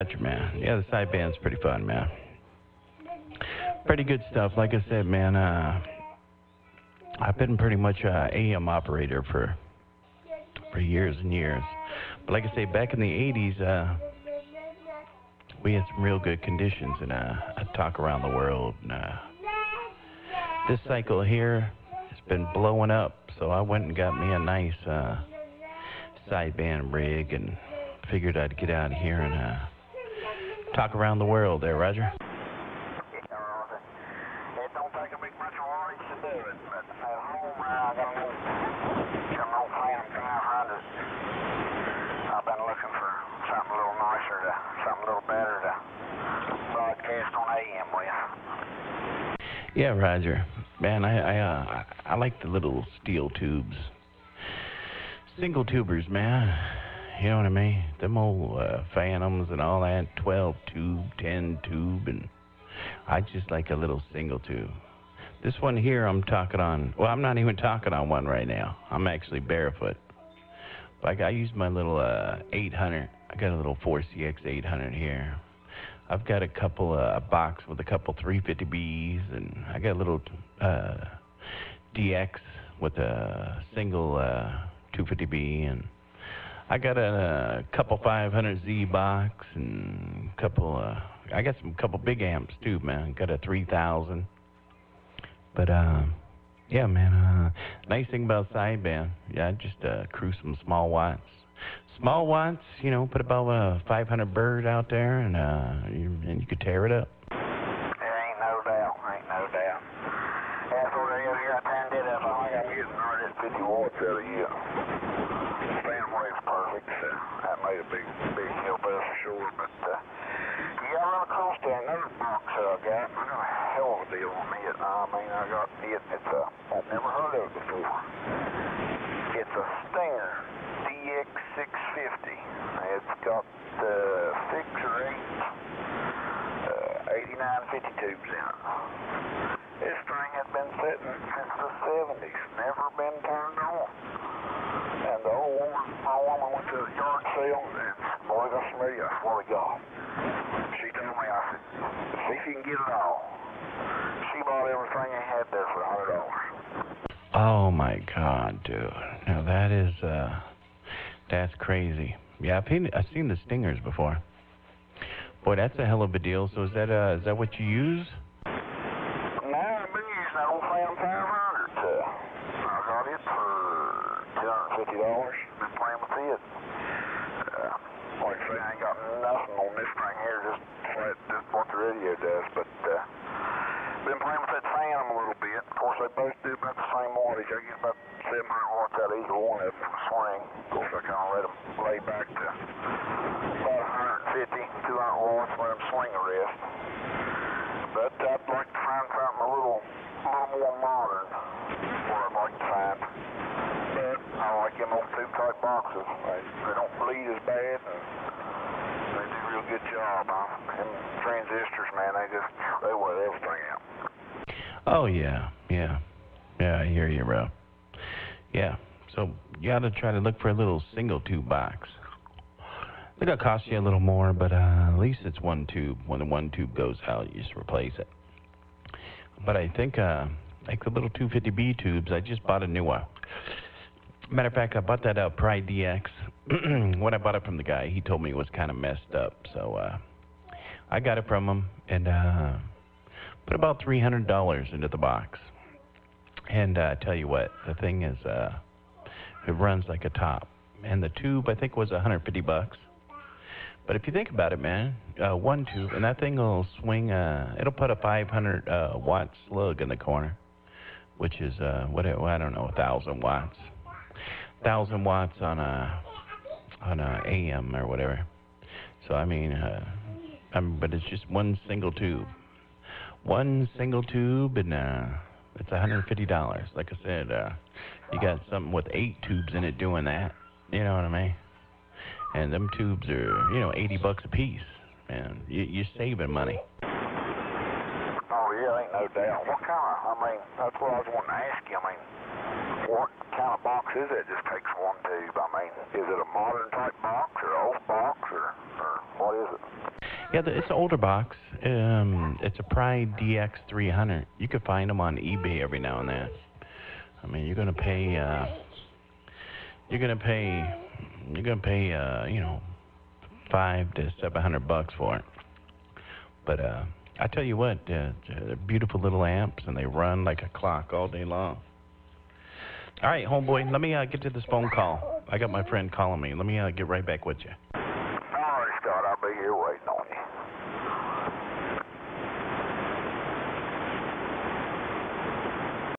Gotcha, man. Yeah, the sideband's pretty fun, man. Pretty good stuff. Like I said, man, I've been pretty much a AM operator for years and years. But like I say, back in the 80s, we had some real good conditions, and I'd talk around the world. And this cycle here has been blowing up, so I went and got me a nice sideband rig and figured I'd get out here and talk around the world there, Roger. It don't take a big bunch of worries to do it, but at home I got an old Phantom 500. I've been looking for something a little nicer, something a little better to broadcast on AM with. Yeah, Roger. Man, I like the little steel tubes. Single tubers, man. You know what I mean? Them old Phantoms and all that, 12 tube, 10 tube, and I just like a little single tube. This one here I'm talking on, well, I'm not even talking on one right now. I'm actually barefoot. Like I use my little 800. I got a little 4CX 800 here. I've got a couple, a box with a couple 350Bs, and I got a little DX with a single 250B, and I got a couple 500Z box and I got some couple big amps too, man. Got a 3000. But yeah, man. Nice thing about sideband, yeah, just cruise some small watts. Small watts, you know, put about a 500 bird out there, and you could tear it up. There ain't no doubt. That's what I got here. I turned it up. I got getting right at 50 watts out of here. Phantom wave's perfect. That made a big help us for sure. But you got real close to another box I got. I got a hell of a deal on it. I mean, I got it. I've never heard of it before. It's a Stinger DX650. It's got 6 or 8 8950 tubes in it. This thing has been sitting since the 70s, never been turned on. And my woman went to the yard sale, and boy, got some radio. That's what we got. She told me, I said, see if you can get it all. She bought everything they had there for $100. Oh my God, dude! Now that is that's crazy. Yeah, I've seen the Stingers before. Boy, that's a hell of a deal. So is that what you use? No, I've been using that old Phantom 500. I got it for $250. Been playing with it. Like I say, I ain't got nothing on this thing here, just what the radio does. But been playing with that Phantom a little bit. Of course, they both do about the same wattage. I get about 700 watts out of either one of them from swing. Of course, I kind of let them lay back to about 150, 200 watts, let them swing a rest. But I'd like to find something a little more modern, what I'd like to find. But I like them old tube-type boxes. They don't bleed as bad, and they do a real good job. And transistors, man, they wear everything out. Oh yeah. I hear you, bro. Yeah. So you got to try to look for a little single tube box. It'll cost you a little more, but at least it's one tube. When the one tube goes out, you just replace it. But I think like the little 250B tubes, I just bought a new one. Matter of fact, I bought that Pride DX. When I bought it from the guy, he told me it was kind of messed up. So I got it from him and put about $300 into the box. And I tell you what, the thing is, it runs like a top. And the tube, I think, was $150. But if you think about it, man, one tube, and that thing will swing, it'll put a 500 watt slug in the corner, which is, I don't know, 1,000 watts. 1,000 watts on a AM or whatever. So, I mean, but it's just one single tube. One single tube, and it's $150. Like I said, you got something with 8 tubes in it doing that. You know what I mean? And them tubes are, $80 a piece. Man, you're saving money. Oh, yeah, ain't no doubt. What kind of, that's what I was wanting to ask you. what kind of box is it? Just takes one tube. I mean, is it a modern type box or an old box or what is it? Yeah, it's an older box. It's a Pride DX300. You can find them on eBay every now and then. I mean, you're gonna pay, you know, $500 to $700 for it. But I tell you what, they're beautiful little amps, and they run like a clock all day long. All right, homeboy, let me get to this phone call. I got my friend calling me. Let me get right back with you. All right, Scott, I'll be here waiting on